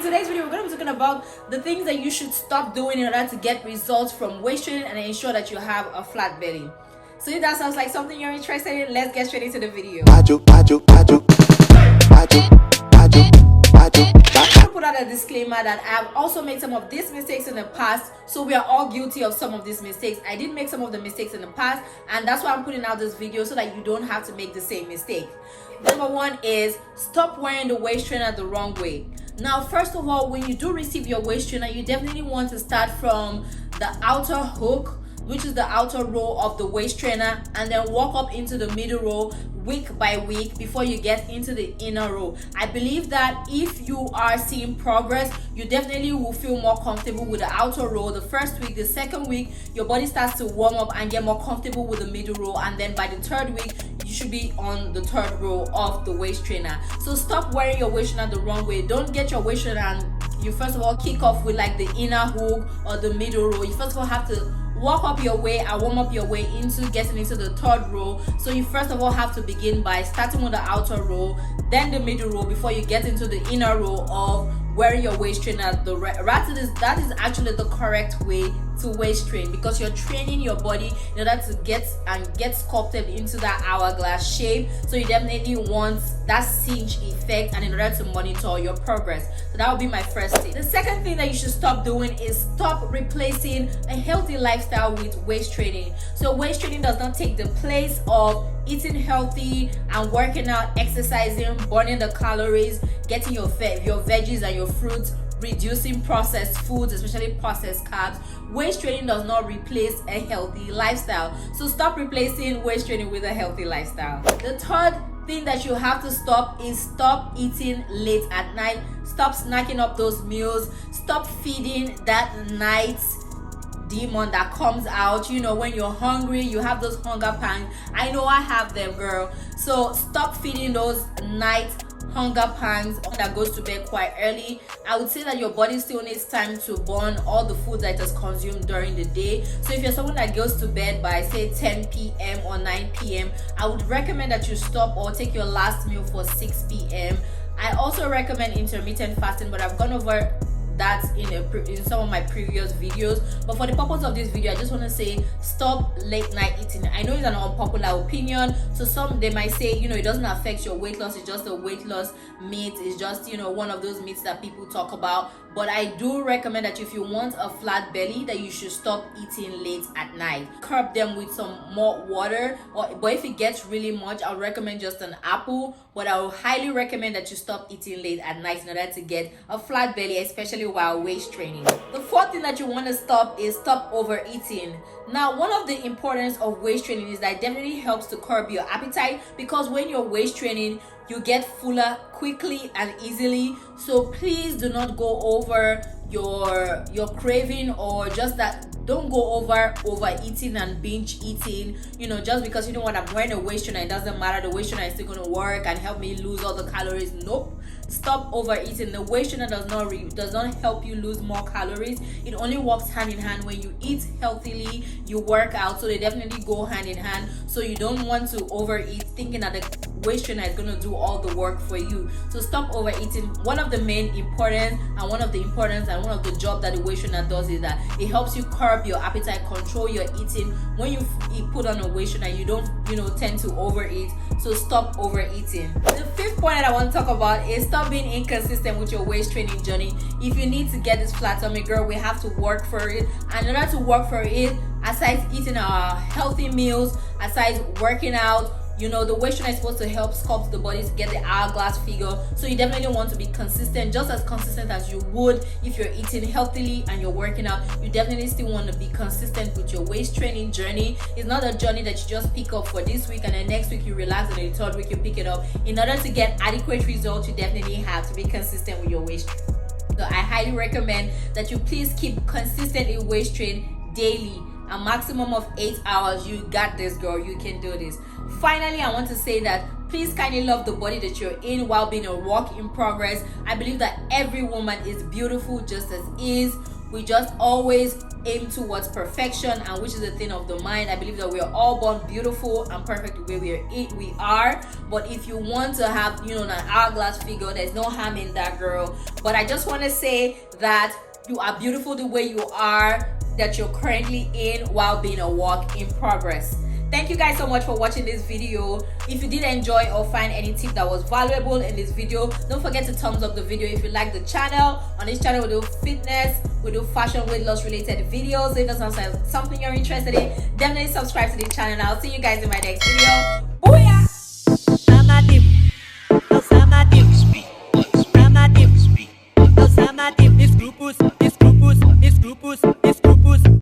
today's video, we're going to be talking about the things that you should stop doing in order to get results from waist training and ensure that you have a flat belly. So if that sounds like something you're interested in, let's get straight into the video. I put out a disclaimer that I've also made some of these mistakes in the past, so we are all guilty of some of these mistakes. I did make some of the mistakes in the past, and that's why I'm putting out this video, so that you don't have to make the same mistake. Number one is stop wearing the waist trainer the wrong way. Now, first of all, when you do receive your waist trainer, you definitely want to start from the outer hook, which is the outer row of the waist trainer, and then walk up into the middle row week by week before you get into the inner row. I believe that if you are seeing progress, you definitely will feel more comfortable with the outer row the first week. The second week, your body starts to warm up and get more comfortable with the middle row, and then by the third week, you should be on the third row of the waist trainer. So stop wearing your waist trainer the wrong way. Don't get your waist trainer and you first of all kick off with like the inner hook or the middle row. You first of all have to walk up your way and warm up your way into getting into the third row. So you first of all have to begin by starting with the outer row, then the middle row, before you get into the inner row of wearing your waist trainer. That is actually the correct way to waist train, because you're training your body in order to get sculpted into that hourglass shape. So you definitely want that cinch effect, and in order to monitor your progress. So that would be my first tip. The second thing that you should stop doing is stop replacing a healthy lifestyle with waist training. So waist training does not take the place of eating healthy and working out, exercising, burning the calories, getting your veggies and your fruits, reducing processed foods, especially processed carbs. Waist training does not replace a healthy lifestyle. So stop replacing waist training with a healthy lifestyle. The third thing that you have to stop is stop eating late at night. Stop snacking up those meals. Stop feeding that night demon that comes out. You know, when you're hungry, you have those hunger pangs. I know I have them, girl. So stop feeding those night hunger pangs that goes to bed quite early. I would say that your body still needs time to burn all the food that it has consumed during the day. So if you're someone that goes to bed by say 10 p.m. or 9 p.m., I would recommend that you stop or take your last meal for 6 p.m. I also recommend intermittent fasting, but I've gone over that in some of my previous videos. But for the purpose of this video, I just want to say stop late night eating. I know it's an unpopular opinion, so some they might say, you know, it doesn't affect your weight loss, it's just a weight loss meat, it's just, you know, one of those meats that people talk about. But I do recommend that if you want a flat belly, that you should stop eating late at night. Curb them with some more water, but if it gets really much, I'll recommend just an apple. But I will highly recommend that you stop eating late at night in order to get a flat belly, especially while waist training. The fourth thing that you want to stop is stop overeating. Now, one of the importance of waist training is that it definitely helps to curb your appetite, because when you're waist training, you get fuller quickly and easily. So please do not go over your craving, or just that don't go overeating and binge eating, you know, just because you know what, I'm wearing a waist trainer, it doesn't matter, the waist trainer is still going to work and help me lose all the calories. Nope. Stop overeating. The waist trainer does not help you lose more calories. It only works hand in hand. When you eat healthily, you work out, so they definitely go hand in hand. So you don't want to overeat thinking that the waist trainer is going to do all the work for you. So stop overeating. One of the main importance and one of the job that the waist trainer does is that it helps you curb your appetite, control your eating. When you put on a waist trainer, you don't, you know, tend to overeat. So stop overeating. The fifth point that I want to talk about is stop being inconsistent with your waist training journey. If you need to get this flat tummy, girl, we have to work for it. And in order to work for it, aside eating our healthy meals, aside working out, you know, the waist trainer is supposed to help sculpt the body to get the hourglass figure. So you definitely want to be consistent, just as consistent as you would if you're eating healthily and you're working out. You definitely still want to be consistent with your waist training journey. It's not a journey that you just pick up for this week and then next week you relax and then the third week you pick it up. In order to get adequate results, you definitely have to be consistent with your waist training. So I highly recommend that you please keep consistent in waist train daily. A maximum of 8 hours. You got this, girl. You can do this. Finally, I want to say that please kindly love the body that you're in while being a work in progress. I believe that every woman is beautiful just as is. We just always aim towards perfection, and which is the thing of the mind. I believe that we are all born beautiful and perfect the way we are. But if you want to have, an hourglass figure, there's no harm in that, girl. But I just want to say that you are beautiful the way you are, that you're currently in, while being a work in progress. Thank you guys so much for watching this video. If you did enjoy or find any tip that was valuable in this video, don't forget to thumbs up the video. If you like the channel, on this channel we do fitness, we do fashion, weight loss related videos. If that sounds like something you're interested in, definitely subscribe to the channel. I'll see you guys in my next video.